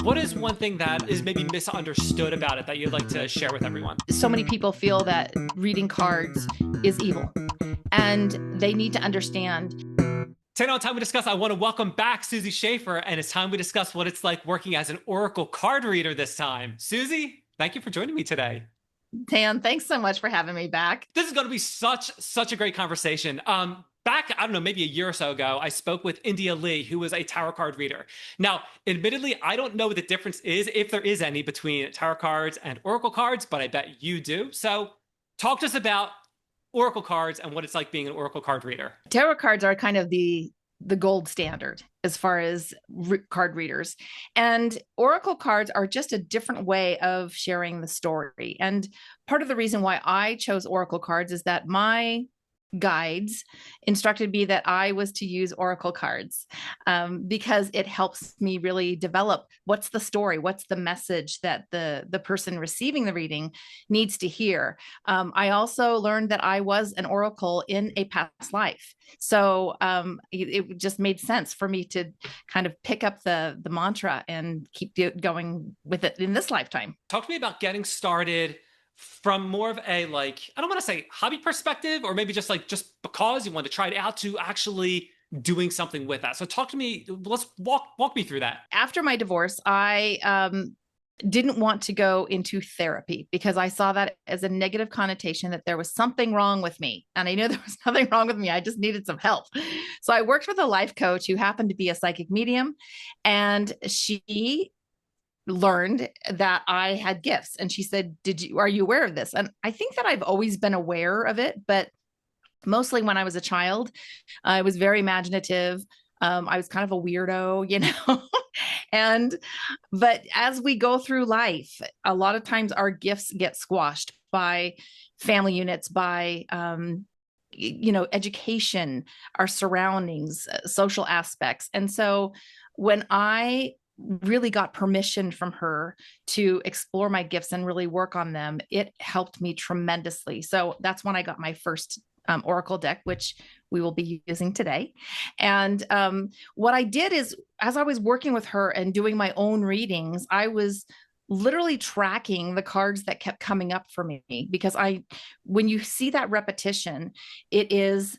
What is one thing that is maybe misunderstood about it that you'd like to share with everyone? So many people feel that reading cards is evil, and they need to understand. Today on Time We Discuss, I want to welcome back Susie Schaefer, and it's time we discuss what it's like working as an Oracle card reader this time. Susie, thank you for joining me today. Tan, thanks so much for having me back. This is going to be such a great conversation. Back, I don't know, maybe a year or so ago, I spoke with India Lee, who was a tarot card reader. Now, admittedly, I don't know what the difference is, if there is any, between tarot cards and oracle cards, but I bet you do. So talk to us about oracle cards and what it's like being an oracle card reader. Tarot cards are kind of the gold standard as far as card readers, and oracle cards are just a different way of sharing the story. And part of the reason why I chose oracle cards is that my guides instructed me that I was to use oracle cards, because it helps me really develop what's the story, what's the message that the person receiving the reading needs to hear. I also learned that I was an oracle in a past life, so it just made sense for me to kind of pick up the mantra and keep going with it in this lifetime. Talk to me about getting started from more of a, like, I don't want to say hobby perspective, or maybe just because you want to try it out, to actually doing something with that. So talk to me, let's walk me through that. After my divorce, I didn't want to go into therapy because I saw that as a negative connotation, that there was something wrong with me. And I knew there was nothing wrong with me. I just needed some help. So I worked with a life coach who happened to be a psychic medium, and she learned that I had gifts. And she said, are you aware of this? And I think that I've always been aware of it, but mostly when I was a child, I was very imaginative. I was kind of a weirdo, and but as we go through life, a lot of times our gifts get squashed by family units, by education, our surroundings, social aspects. And so when I really got permission from her to explore my gifts and really work on them, it helped me tremendously. So that's when I got my first oracle deck, which we will be using today. And what I did is, as I was working with her and doing my own readings, I was literally tracking the cards that kept coming up for me, because when you see that repetition, it is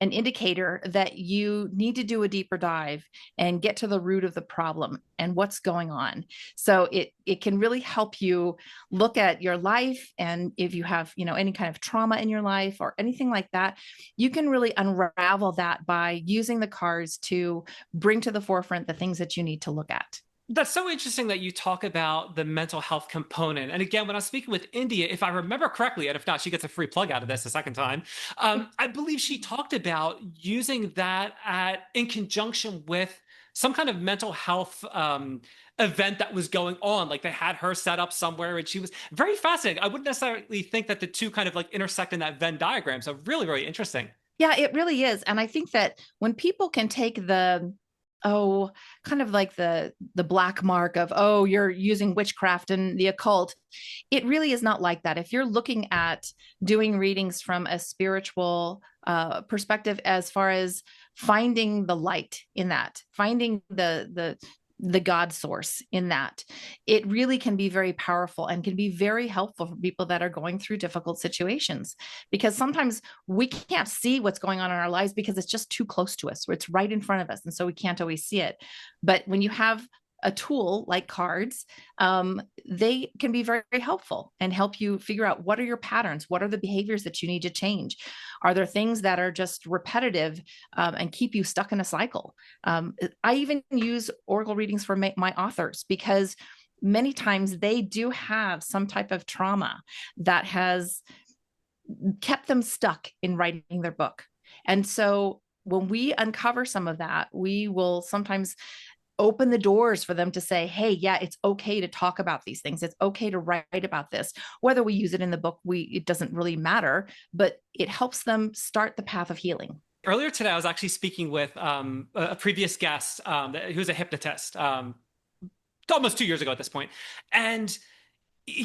an indicator that you need to do a deeper dive and get to the root of the problem and what's going on. So it can really help you look at your life, and if you have any kind of trauma in your life or anything like that, you can really unravel that by using the cards to bring to the forefront the things that you need to look at. That's so interesting that you talk about the mental health component. And again, when I was speaking with India, if I remember correctly, and if not, she gets a free plug out of this a second time. I believe she talked about using that in conjunction with some kind of mental health event that was going on. Like they had her set up somewhere, and she was very fascinating. I wouldn't necessarily think that the two kind of like intersect in that Venn diagram. So really, really interesting. Yeah, it really is. And I think that when people can take kind of like the black mark of, you're using witchcraft and the occult, it really is not like that. If you're looking at doing readings from a spiritual perspective, as far as finding the light in that, finding the God source in that, it really can be very powerful and can be very helpful for people that are going through difficult situations, because sometimes we can't see what's going on in our lives because it's just too close to us, or it's right in front of us, and so we can't always see it. But when you have a tool like cards, they can be very, very helpful and help you figure out, what are your patterns, what are the behaviors that you need to change, are there things that are just repetitive and keep you stuck in a cycle. I even use oracle readings for my authors, because many times they do have some type of trauma that has kept them stuck in writing their book. And so when we uncover some of that, we will sometimes open the doors for them to say, hey, yeah, it's okay to talk about these things. It's okay to write about this. Whether we use it in the book, it doesn't really matter, but it helps them start the path of healing. Earlier today, I was actually speaking with a previous guest who's a hypnotist, almost 2 years ago at this point. And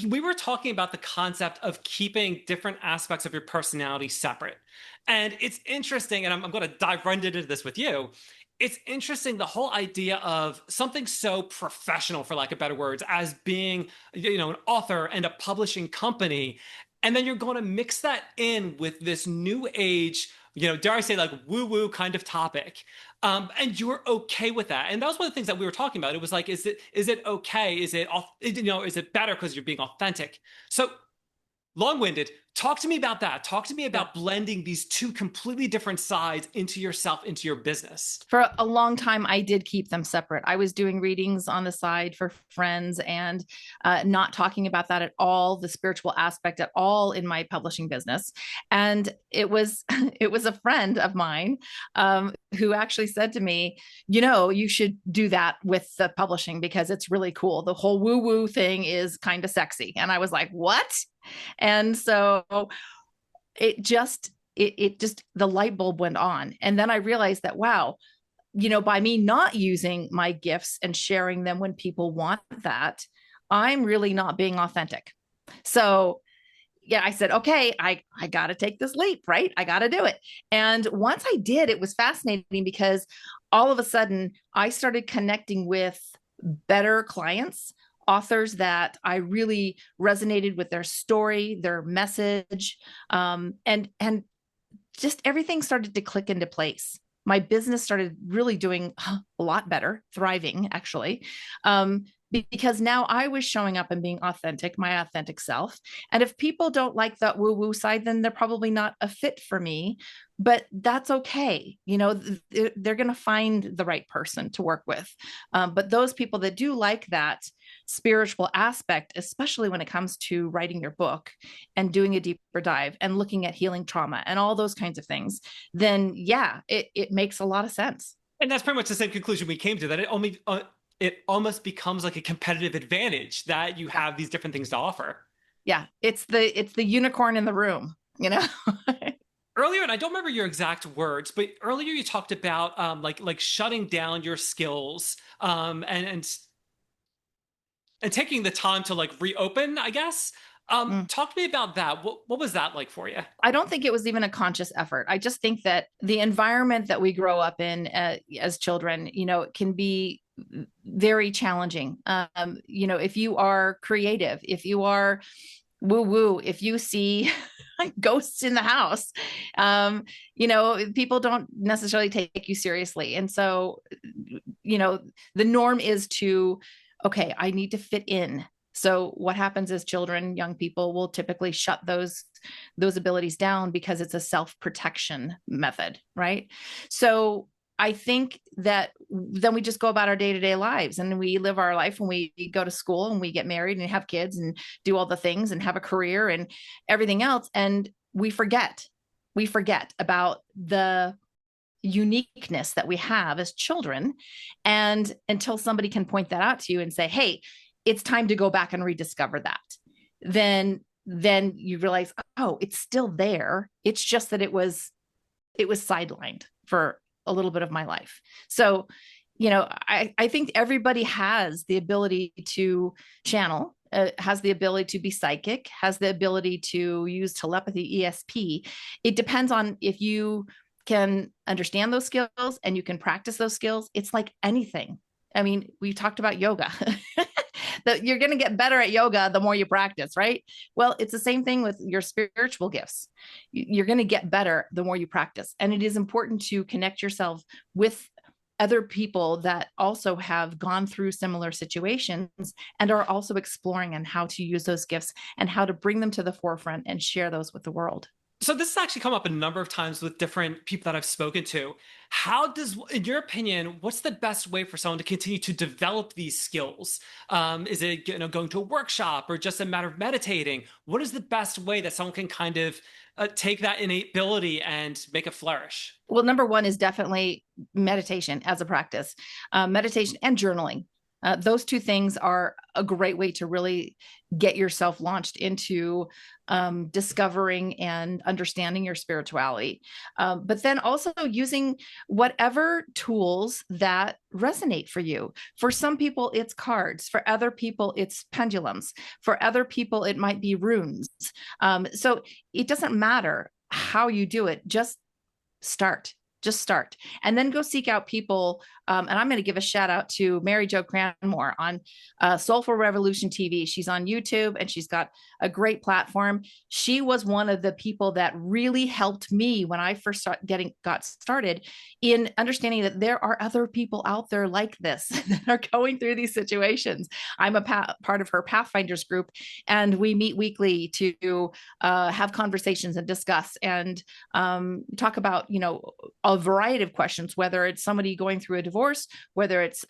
we were talking about the concept of keeping different aspects of your personality separate. And it's interesting, and I'm going to dive right into this with you. it's interesting, the whole idea of something so professional, for lack of better words, as being, an author and a publishing company, and then you're going to mix that in with this new age, dare I say, like woo woo kind of topic. And you're okay with that. And that was one of the things that we were talking about. It was like, is it okay? Is it better because you're being authentic? So long-winded, talk to me about that. Talk to me Yeah. about blending these two completely different sides into yourself, into your business. For a long time, I did keep them separate. I was doing readings on the side for friends and not talking about that at all, the spiritual aspect at all in my publishing business. And it was it was a friend of mine who actually said to me, you should do that with the publishing because it's really cool. The whole woo woo thing is kind of sexy. And I was like, what? And so it just the light bulb went on. And then I realized that, wow, by me not using my gifts and sharing them when people want that, I'm really not being authentic. So yeah, I said, okay, I got to take this leap, right? I got to do it. And once I did, it was fascinating because all of a sudden I started connecting with better clients, authors that I really resonated with their story, their message, and just everything started to click into place. My business started really doing a lot better, thriving actually, because now I was showing up and being authentic, my authentic self. And if people don't like that woo woo side, then they're probably not a fit for me. But that's okay. They're going to find the right person to work with. But those people that do like that spiritual aspect, especially when it comes to writing your book and doing a deeper dive and looking at healing trauma and all those kinds of things, then yeah, it makes a lot of sense. And that's pretty much the same conclusion we came to, that it almost becomes like a competitive advantage that you Yeah. have these different things to offer. Yeah. It's the unicorn in the room, you know? Earlier, and I don't remember your exact words, but earlier you talked about like shutting down your skills, and taking the time to like reopen, I guess. Mm. Talk to me about that. What was that like for you? I don't think it was even a conscious effort. I just think that the environment that we grow up in as children, can be very challenging. If you are creative, if you are woo woo, if you see ghosts in the house, people don't necessarily take you seriously. And so, the norm is to, okay, I need to fit in. So what happens is children, young people will typically shut those abilities down because it's a self-protection method, right? So I think that then we just go about our day-to-day lives and we live our life and we go to school and we get married and have kids and do all the things and have a career and everything else. And we forget about the uniqueness that we have as children. And until somebody can point that out to you and say, hey, it's time to go back and rediscover that, then you realize, oh, it's still there. It's just that it was sidelined for a little bit of my life. So, I think everybody has the ability to channel, has the ability to be psychic, has the ability to use telepathy, ESP. It depends on if you can understand those skills and you can practice those skills. It's like anything. I mean, we talked about yoga. That you're going to get better at yoga the more you practice, right? Well, it's the same thing with your spiritual gifts. You're going to get better the more you practice. And it is important to connect yourself with other people that also have gone through similar situations and are also exploring on how to use those gifts and how to bring them to the forefront and share those with the world. So this has actually come up a number of times with different people that I've spoken to. How does, in your opinion, what's the best way for someone to continue to develop these skills? Is it going to a workshop or just a matter of meditating? What is the best way that someone can kind of take that innate ability and make it flourish? Well, number one is definitely meditation as a practice, meditation and journaling. Those two things are a great way to really get yourself launched into discovering and understanding your spirituality. But then also using whatever tools that resonate for you. For some people, it's cards. For other people, it's pendulums. For other people, it might be runes. So it doesn't matter how you do it, just start. Just start, and then go seek out people. And I'm going to give a shout out to Mary Jo Cranmore on Soulful Revolution TV. She's on YouTube, and she's got a great platform. She was one of the people that really helped me when I first got started in understanding that there are other people out there like this that are going through these situations. I'm a part of her Pathfinders group, and we meet weekly to have conversations and discuss and talk about, a variety of questions, whether it's somebody going through a divorce, whether it's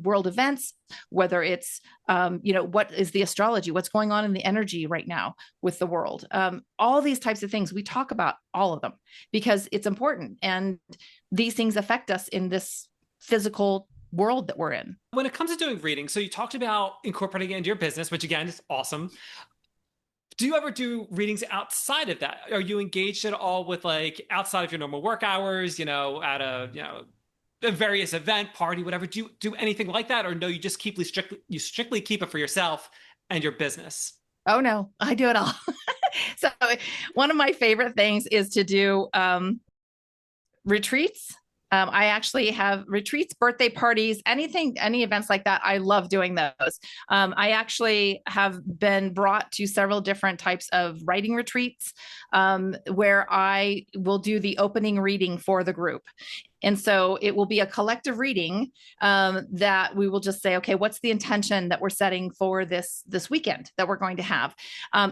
world events, whether it's, what is the astrology, what's going on in the energy right now with the world. All these types of things, we talk about all of them because it's important. And these things affect us in this physical world that we're in. When it comes to doing readings, so you talked about incorporating it into your business, which again is awesome. Do you ever do readings outside of that? Are you engaged at all with like outside of your normal work hours, at a various event, party, whatever? Do you do anything like that? Or no, you just strictly keep it for yourself and your business? Oh no, I do it all. So one of my favorite things is to do retreats. I actually have retreats, birthday parties, any events like that. I love doing those. I actually have been brought to several different types of writing retreats where I will do the opening reading for the group. And so it will be a collective reading that we will just say, okay, what's the intention that we're setting for this weekend that we're going to have?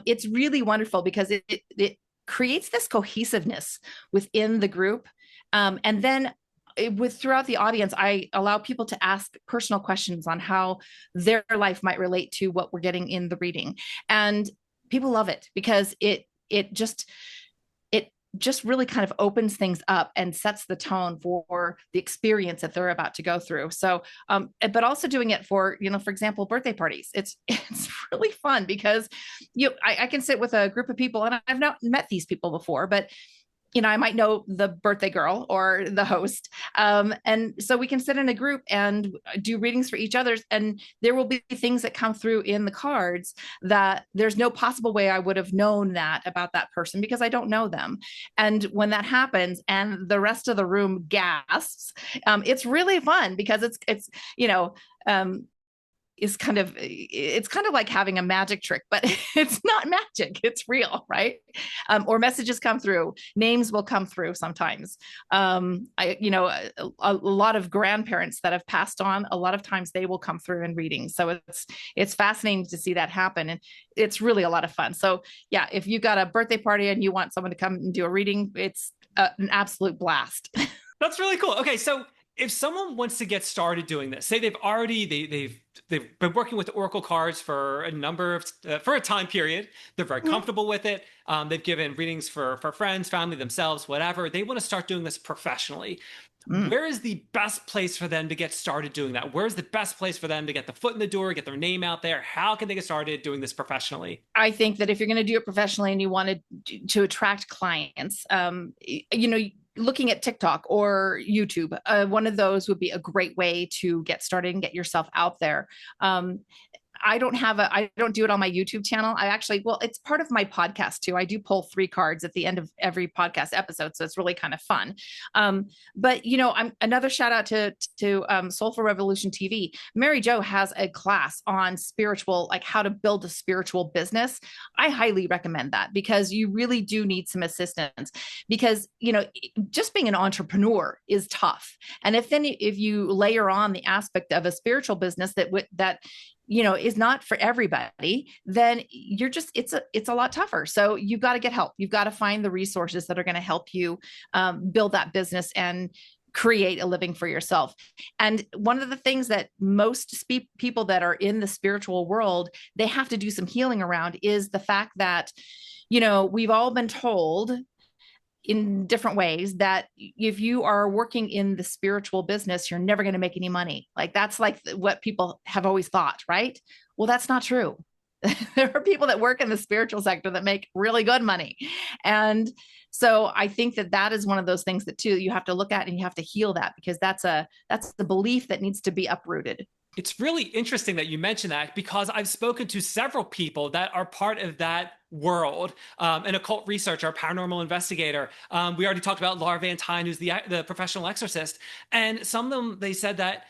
It's really wonderful because it creates this cohesiveness within the group. And then throughout the audience, I allow people to ask personal questions on how their life might relate to what we're getting in the reading. And people love it because it just really kind of opens things up and sets the tone for the experience that they're about to go through. So, but also doing it for, for example, birthday parties. It's really fun because I can sit with a group of people, and I've not met these people before, but I might know the birthday girl or the host. And so we can sit in a group and do readings for each other's. And there will be things that come through in the cards that there's no possible way I would have known that about that person because I don't know them. And when that happens and the rest of the room gasps, it's really fun because it's kind of like having a magic trick, but it's not magic. It's real, right? Or messages come through, names will come through sometimes. A lot of grandparents that have passed on, a lot of times they will come through in readings. So it's fascinating to see that happen. And it's really a lot of fun. So yeah, if you've got a birthday party and you want someone to come and do a reading, it's an absolute blast. That's really cool. Okay, so if someone wants to get started doing this, say they've been working with the oracle cards for for a time period, they're very comfortable with it. They've given readings for friends, family, themselves, whatever. They want to start doing this professionally. Where is the best place for them to get started doing that? Where's the best place for them to get the foot in the door, get their name out there? How can they get started doing this professionally? I think that if you're going to do it professionally and you want to attract clients, looking at TikTok or YouTube, one of those would be a great way to get started and get yourself out there. I don't do it on my YouTube channel. It's part of my podcast too. I do pull 3 cards at the end of every podcast episode. So it's really kind of fun. But I'm another shout out to Soulful Revolution TV. Mary Jo has a class on spiritual, like how to build a spiritual business. I highly recommend that because you really do need some assistance because, just being an entrepreneur is tough. And if you layer on the aspect of a spiritual business that is not for everybody, then it's a lot tougher. So you've got to get help. You've got to find the resources that are going to help you build that business and create a living for yourself. And one of the things that most people that are in the spiritual world, they have to do some healing around is the fact that, we've all been told in different ways that if you are working in the spiritual business, you're never going to make any money. Like that's like what people have always thought, right? Well, that's not true. There are people that work in the spiritual sector that make really good money. And so I think that is one of those things that too, you have to look at and you have to heal that because that's the belief that needs to be uprooted. It's really interesting that you mention that because I've spoken to several people that are part of that world. An occult researcher, a paranormal investigator. We already talked about Laura Van Tyne, who's the professional exorcist. And some of them, they said that,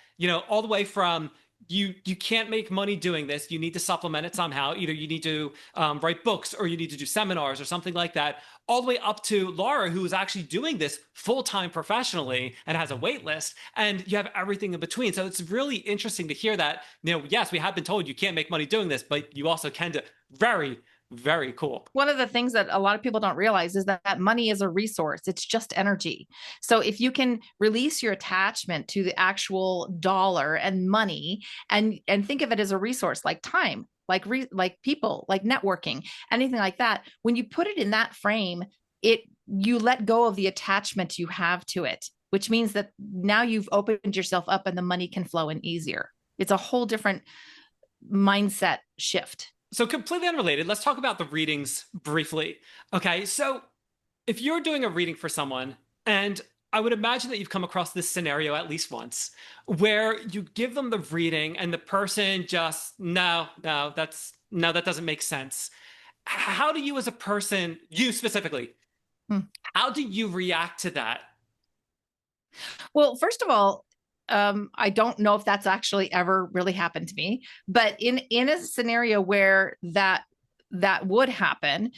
all the way from you can't make money doing this. You need to supplement it somehow. Either you need to write books or you need to do seminars or something like that, all the way up to Laura, who is actually doing this full time professionally and has a wait list, and you have everything in between. So it's really interesting to hear that. Yes, we have been told you can't make money doing this, but you also can do. Very, very cool. One of the things that a lot of people don't realize is that money is a resource. It's just energy. So if you can release your attachment to the actual dollar and money and think of it as a resource like time, like people, like networking, anything like that, when you put it in that frame, you let go of the attachment you have to it, which means that now you've opened yourself up and the money can flow in easier. It's a whole different mindset shift. So completely unrelated, let's talk about the readings briefly. Okay, so if you're doing a reading for someone, and I would imagine that you've come across this scenario at least once, where you give them the reading and the person just, no, that doesn't make sense. How do you as a person, you specifically, how do you react to that? Well, first of all, I don't know if that's actually ever really happened to me, but in a scenario where that would happen,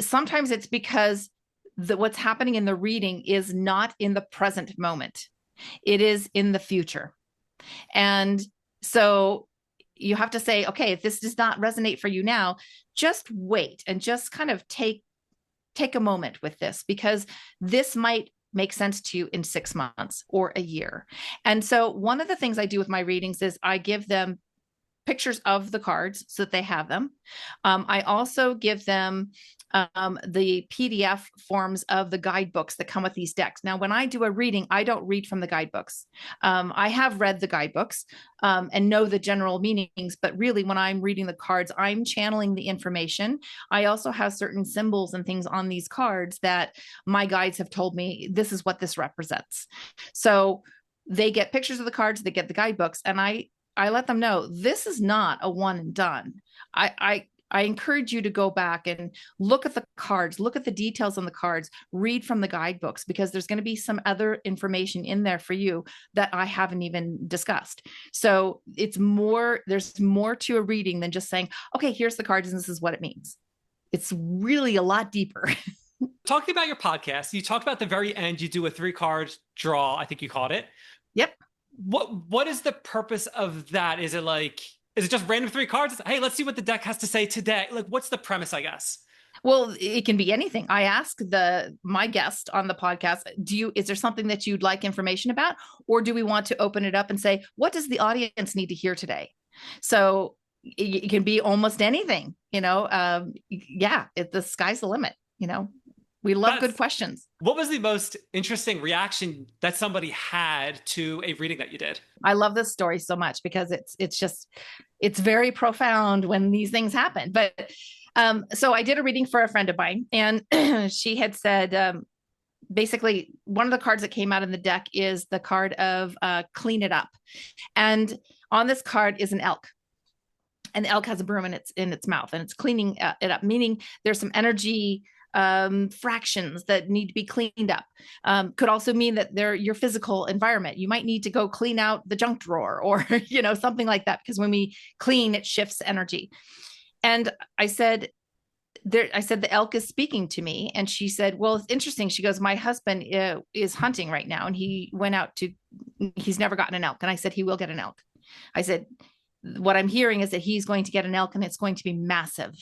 sometimes it's because what's happening in the reading is not in the present moment. It is in the future. And so you have to say, okay, if this does not resonate for you now, just wait and just kind of take a moment with this, because this might make sense to you in 6 months or a year. And so one of the things I do with my readings is I give them pictures of the cards so that they have them. I also give them the PDF forms of the guidebooks that come with these decks. Now, when I do a reading, I don't read from the guidebooks. I have read the guidebooks and know the general meanings, but really when I'm reading the cards, I'm channeling the information. I also have certain symbols and things on these cards that my guides have told me, this is what this represents. So they get pictures of the cards, they get the guidebooks, and I let them know this is not a one and done. I encourage you to go back and look at the cards, look at the details on the cards, read from the guidebooks, because there's going to be some other information in there for you that I haven't even discussed. So there's more to a reading than just saying, okay, here's the cards and this is what it means. It's really a lot deeper. Talking about your podcast, you talked about the very end, you do a 3-card draw, I think you called it. Yep. What is the purpose of that? Is it just random 3 cards? Hey, let's see what the deck has to say today. Like, what's the premise, I guess? Well, it can be anything. I ask my guest on the podcast, is there something that you'd like information about? Or do we want to open it up and say, what does the audience need to hear today? So it can be almost anything, the sky's the limit, We love good questions. What was the most interesting reaction that somebody had to a reading that you did? I love this story so much because it's very profound when these things happen. But so I did a reading for a friend of mine, and she had said, basically, one of the cards that came out in the deck is the card of clean it up. And on this card is an elk. And the elk has a broom in its mouth, and it's cleaning it up, meaning there's some energy fractions that need to be cleaned up. Could also mean that they're your physical environment. You might need to go clean out the junk drawer or, something like that, because when we clean, it shifts energy. And I said, the elk is speaking to me. And she said, well, it's interesting. She goes, my husband is hunting right now. And he's never gotten an elk. And I said, he will get an elk. I said, what I'm hearing is that he's going to get an elk and it's going to be massive.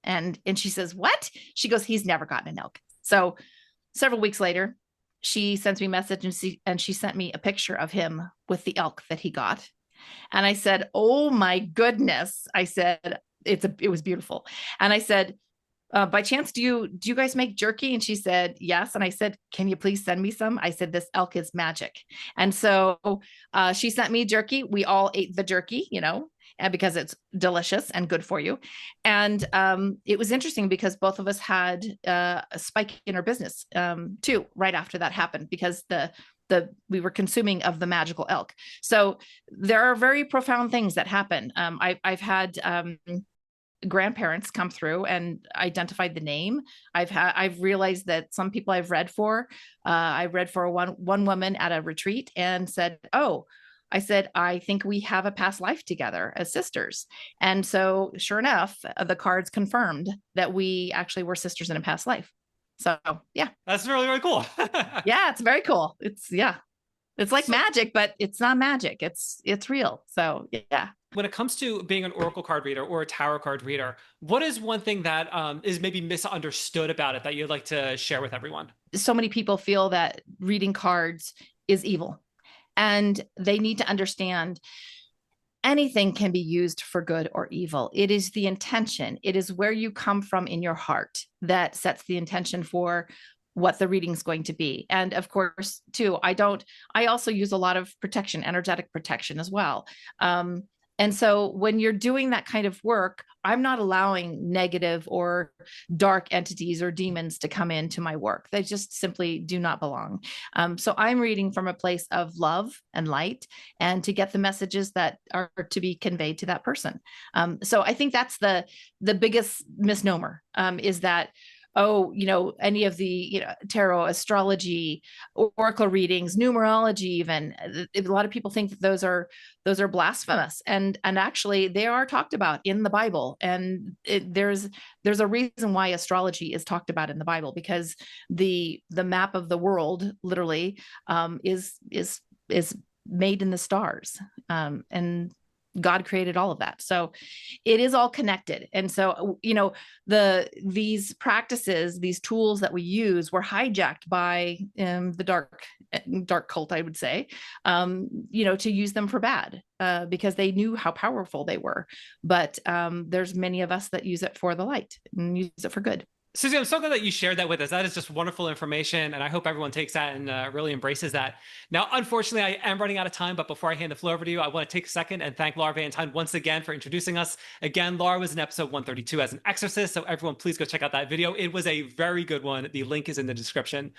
And she says, what? She goes, he's never gotten an elk. So several weeks later, she sends me a message and she sent me a picture of him with the elk that he got. And I said, oh my goodness. I said, it was beautiful. And I said, by chance, do you guys make jerky? And she said, yes. And I said, can you please send me some? I said, this elk is magic. And so she sent me jerky. We all ate the jerky, because it's delicious and good for you. And it was interesting because both of us had a spike in our business too, right after that happened, because the we were consuming of the magical elk. So there are very profound things that happen. I've had grandparents come through and identified the name. I've realized that some people I read for one woman at a retreat and said, "Oh," I said, "I think we have a past life together as sisters." And so sure enough, the cards confirmed that we actually were sisters in a past life. So yeah. That's really, really cool. Yeah, it's very cool. It's like So magic, but it's not magic. It's real. So yeah. when it comes to being an oracle card reader or a tarot card reader, what is one thing that is maybe misunderstood about it that you'd like to share with everyone? So many people feel that reading cards is evil, and they need to understand anything can be used for good or evil. It is the intention. It is where you come from in your heart that sets the intention for what the reading's going to be. And of course, too, I also use a lot of protection, energetic protection as well. And so when you're doing that kind of work, I'm not allowing negative or dark entities or demons to come into my work. They just simply do not belong. So I'm reading from a place of love and light, and to get the messages that are to be conveyed to that person. So I think that's the biggest misnomer, is that, oh, any of the, tarot, astrology, oracle readings, numerology, even a lot of people think that those are blasphemous, and actually they are talked about in the Bible. And there's a reason why astrology is talked about in the Bible, because the map of the world literally is made in the stars, and God created all of that. So it is all connected. And so, these practices, these tools that we use were hijacked by the dark cult, I would say, to use them for bad, because they knew how powerful they were. But there's many of us that use it for the light and use it for good. Susie, I'm so glad that you shared that with us. That is just wonderful information, and I hope everyone takes that and really embraces that. Now, unfortunately, I am running out of time, but before I hand the floor over to you, I want to take a second and thank Laura Van Tyne once again for introducing us. Again, Laura was in episode 132 as an exorcist, so everyone please go check out that video. It was a very good one. The link is in the description.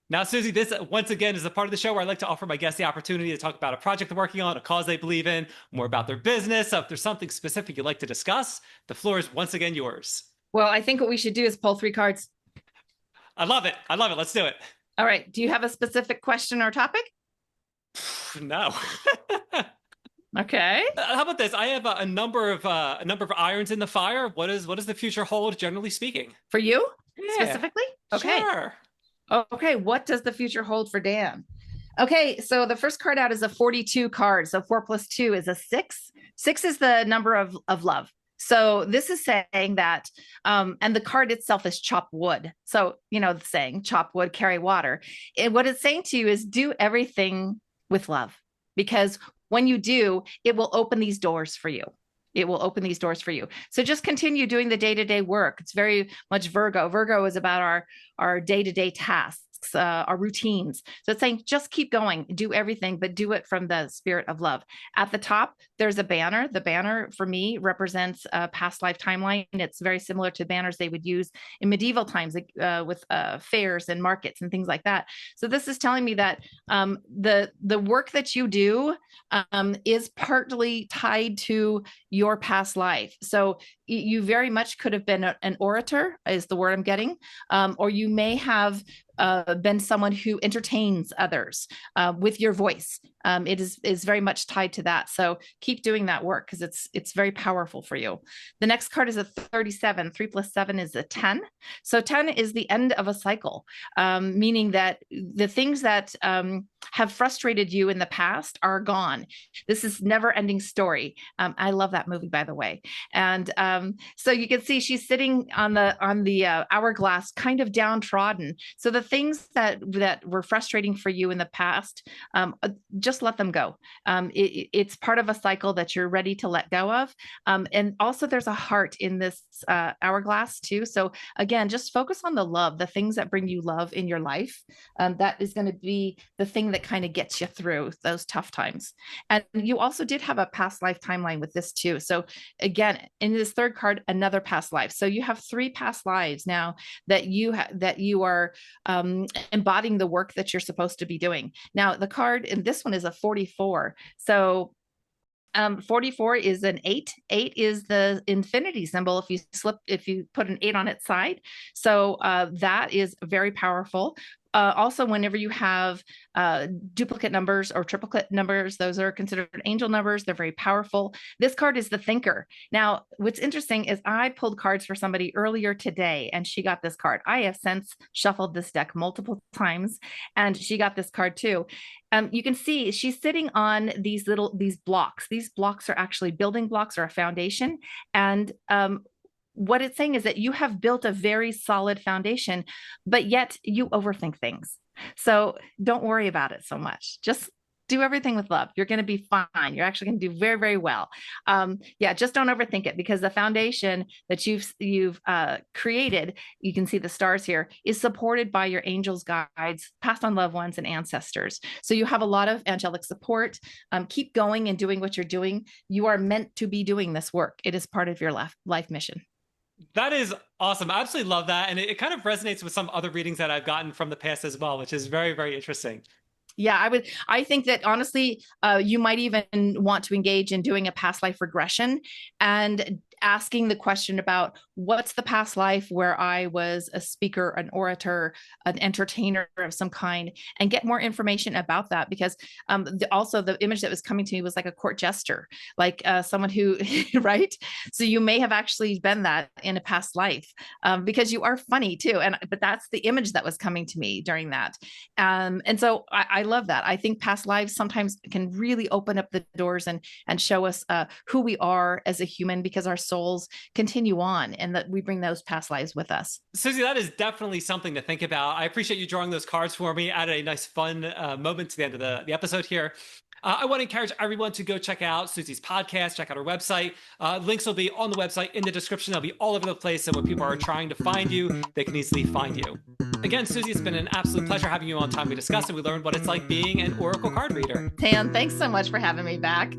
Now, Susie, this once again is a part of the show where I like to offer my guests the opportunity to talk about a project they're working on, a cause they believe in, more about their business. So if there's something specific you'd like to discuss, the floor is once again yours. Well, I think what we should do is pull 3 cards. I love it. I love it. Let's do it. All right. Do you have a specific question or topic? No. Okay. How about this? I have a number of irons in the fire. What does the future hold, generally speaking? For you, Yeah, specifically? Okay. Sure. Okay. What does the future hold for Dan? Okay. So the first card out is a 42 card. So 4 + 2 is a 6. 6 is the number of love. So this is saying that, and the card itself is chop wood. So, the saying, chop wood, carry water. And what it's saying to you is do everything with love, because when you do, it will open these doors for you. It will open these doors for you. So just continue doing the day-to-day work. It's very much Virgo. Virgo is about our day-to-day tasks, our routines. So it's saying just keep going, do everything, but do it from the spirit of love. At the top, there's a banner. The banner for me represents a past life timeline. It's very similar to banners they would use in medieval times, with fairs and markets and things like that. So this is telling me that the work that you do is partly tied to your past life. So you very much could have been an orator, is the word I'm getting, or you may have been someone who entertains others with your voice. It is very much tied to that. So keep doing that work, because it's very powerful for you. The next card is a 37. 3 + 7 is a 10. So 10 is the end of a cycle, meaning that the things that have frustrated you in the past are gone. This is never-ending story. I love that movie, by the way. And so you can see she's sitting on the hourglass, kind of downtrodden. So the things that were frustrating for you in the past, just let them go. It's part of a cycle that you're ready to let go of. And also there's a heart in this hourglass too. So again, just focus on the love, the things that bring you love in your life. That is going to be the thing thing that kind of gets you through those tough times. And you also did have a past life timeline with this too. So again, in this third card, another past life. So you have 3 past lives now that you are embodying the work that you're supposed to be doing. Now, the card in this one is a 44. So 44 is an 8. 8 is the infinity symbol if you put an 8 on its side. So that is very powerful. Also, whenever you have duplicate numbers or triplicate numbers, those are considered angel numbers. They're very powerful. This card is the thinker. Now, what's interesting is I pulled cards for somebody earlier today, and she got this card. I have since shuffled this deck multiple times, and she got this card too. You can see she's sitting on these blocks. These blocks are actually building blocks or a foundation. And what it's saying is that you have built a very solid foundation, but yet you overthink things. So don't worry about it so much. Just do everything with love. You're going to be fine. You're actually going to do very, very well. Yeah, just don't overthink it, because the foundation that you've created, you can see the stars here, is supported by your angels, guides, passed on loved ones, and ancestors. So you have a lot of angelic support. Keep going and doing what you're doing. You are meant to be doing this work. It is part of your life mission. That is awesome. I absolutely love that. And it kind of resonates with some other readings that I've gotten from the past as well, which is very, very interesting. Yeah, I think that honestly, you might even want to engage in doing a past life regression and asking the question about what's the past life where I was a speaker, an orator, an entertainer of some kind, and get more information about that. Because also the image that was coming to me was like a court jester, like someone who, right? So you may have actually been that in a past life, because you are funny too. But that's the image that was coming to me during that. And so I love that. I think past lives sometimes can really open up the doors and show us who we are as a human, because our souls continue on and that we bring those past lives with us. Susie, that is definitely something to think about. I appreciate you drawing those cards for me. Added a nice fun moment to the end of the episode here. I want to encourage everyone to go check out Susie's podcast, check out her website. Links will be on the website in the description. They'll be all over the place. So when people are trying to find you, they can easily find you. Again, Susie, it's been an absolute pleasure having you on Time We Discuss, and we learned what it's like being an oracle card reader. Tan, thanks so much for having me back.